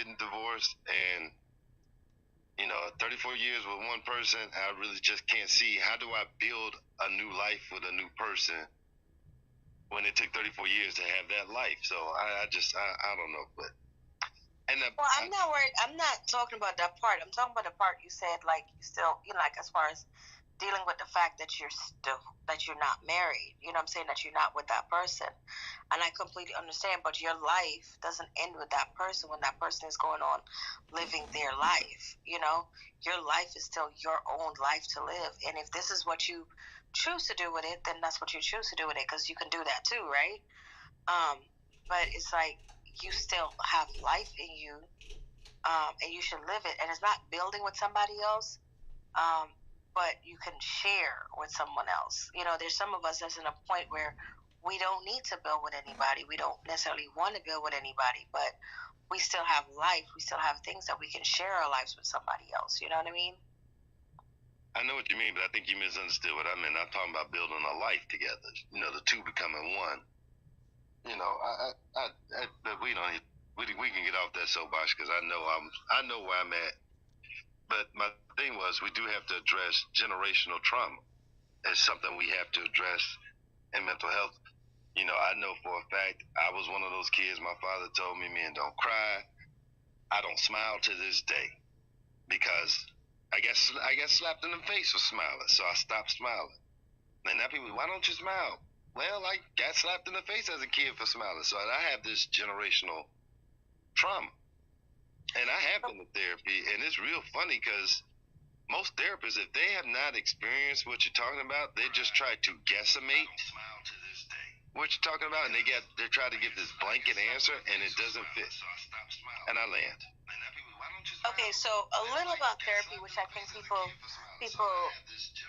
getting divorced, and 34 years with one person, I really just can't see how do I build a new life with a new person when it took 34 years to have that life. So I don't know, but well, I'm not worried. I'm not talking about that part. I'm talking about the part you said, like you still, like as far as dealing with the fact that you're not married. You know what I'm saying? That you're not with that person. And I completely understand, but your life doesn't end with that person when that person is going on living their life. Your life is still your own life to live. And if this is what you choose to do with it, then that's what you choose to do with it, because you can do that too, right? But it's like you still have life in you, and you should live it. And it's not building with somebody else, but you can share with someone else. There's some of us that's in a point where we don't need to build with anybody. We don't necessarily want to build with anybody, but we still have life. We still have things that we can share our lives with somebody else. You know what I mean? I know what you mean, but I think you misunderstood what I meant. I'm talking about building a life together. The two becoming one. But we don't. We can get off that soapbox because I know where I'm at. But my thing was, we do have to address generational trauma as something we have to address in mental health. I know for a fact I was one of those kids. My father told me, "Man, don't cry." I don't smile to this day because I got slapped in the face for smiling, so I stopped smiling. And now people, why don't you smile? Well, I got slapped in the face as a kid for smiling, so I have this generational trauma. And I have been to therapy, and it's real funny because most therapists, if they have not experienced what you're talking about, they just try to guesstimate what you're talking about, and they try to give this blanket answer, and it doesn't fit. And I land. Okay, so a little about therapy, which I think a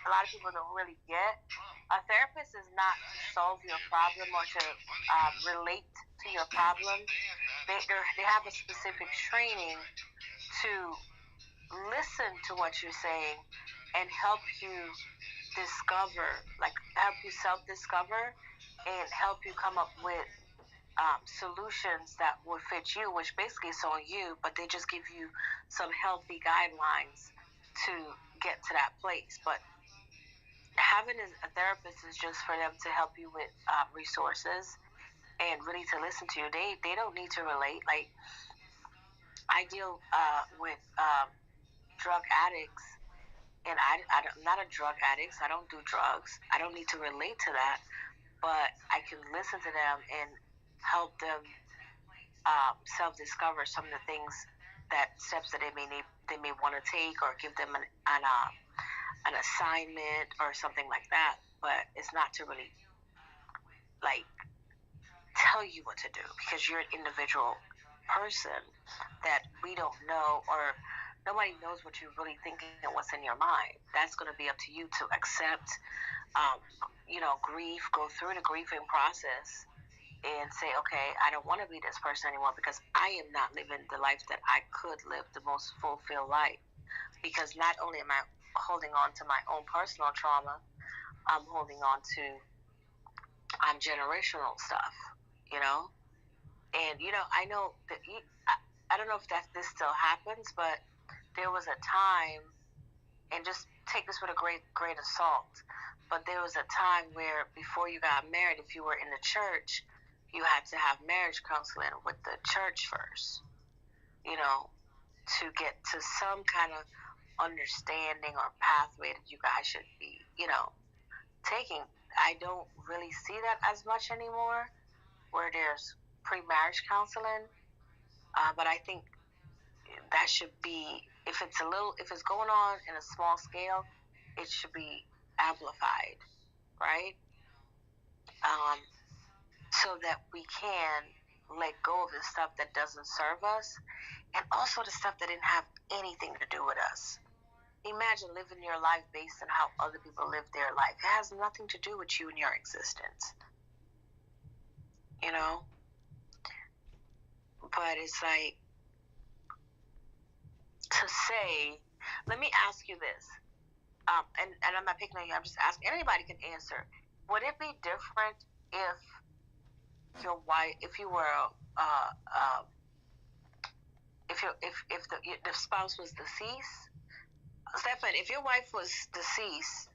lot of people don't really get. A therapist is not to solve your problem or to relate to your problem. They have a specific training to listen to what you're saying and help you help you self-discover and help you come up with solutions that will fit you, which basically is on you, but they just give you some healthy guidelines to get to that place. But having a therapist is just for them to help you with resources and really to listen to you. They don't need to relate. Like, I deal with drug addicts, and I'm not a drug addict, so I don't do drugs. I don't need to relate to that, but I can listen to them and help them self-discover some of the steps that they may want to take, or give them an assignment or something like that. But it's not to really like tell you what to do, because you're an individual person that we don't know, or nobody knows what you're really thinking and what's in your mind. That's going to be up to you to accept, grief, go through the grieving process, and say, okay, I don't want to be this person anymore, because I am not living the life that I could live, the most fulfilled life. Because not only am I holding on to my own personal trauma, I'm holding on to generational stuff, you know? And, I know that I don't know if this still happens, but there was a time, and just take this with a great grain of salt, but there was a time where before you got married, if you were in the church, you had to have marriage counseling with the church first, to get to some kind of understanding or pathway that you guys should be, taking. I don't really see that as much anymore, where there's pre-marriage counseling, but I think that should be, if it's going on in a small scale, it should be amplified, right? Um, so that we can let go of the stuff that doesn't serve us, and also the stuff that didn't have anything to do with us. Imagine living your life based on how other people live their life. It has nothing to do with you and your existence, you know? But it's like, to say, let me ask you this, and I'm not picking on you, I'm just asking, anybody can answer. Would it be different if your wife, if you were if the spouse was deceased, Stefan, if your wife was deceased,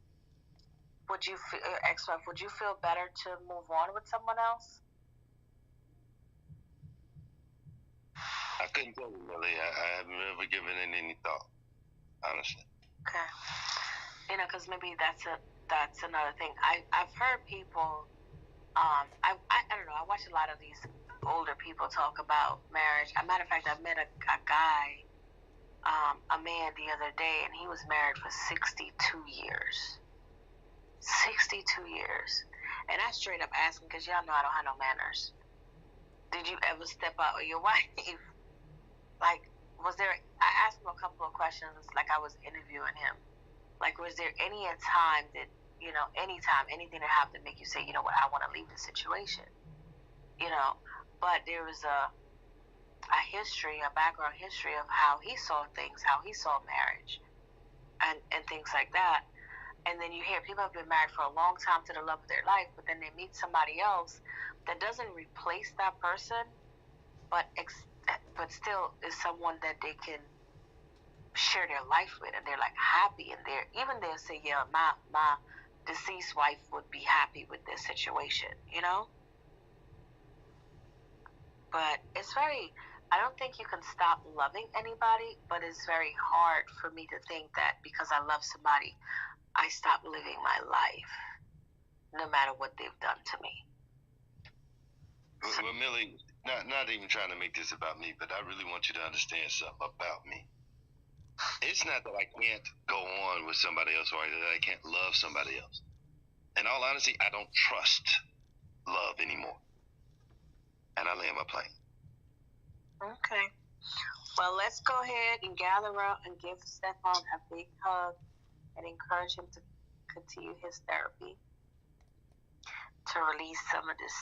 would you feel, ex-wife, would you feel better to move on with someone else? I couldn't tell you, really. I haven't ever given it any thought, honestly. Okay. You know, because maybe that's another thing. I've heard people. I don't know. I watch a lot of these older people talk about marriage. As a matter of fact, I met a guy, a man the other day, and he was married for 62 years. 62 years. And I straight up asked him, because y'all know I don't have no manners. Did you ever step out with your wife? Like, was there, I asked him a couple of questions, like I was interviewing him. Like, was there any time that, anytime, anything that happened to make you say, you know what, I want to leave this situation? But there was a background history of how he saw things, how he saw marriage, and things like that. And then you hear people have been married for a long time to the love of their life, but then they meet somebody else that doesn't replace that person, but still is someone that they can share their life with, and they're like happy, and they'll say, yeah, my deceased wife would be happy with this situation, But I don't think you can stop loving anybody, but it's very hard for me to think that because I love somebody, I stop living my life, no matter what they've done to me. Well, Millie, not even trying to make this about me, but I really want you to understand something about me. It's not that I can't go on with somebody else or that I can't love somebody else. In all honesty, I don't trust love anymore. And I land my plane. Okay. Well, let's go ahead and gather up and give Stefan a big hug and encourage him to continue his therapy to release some of this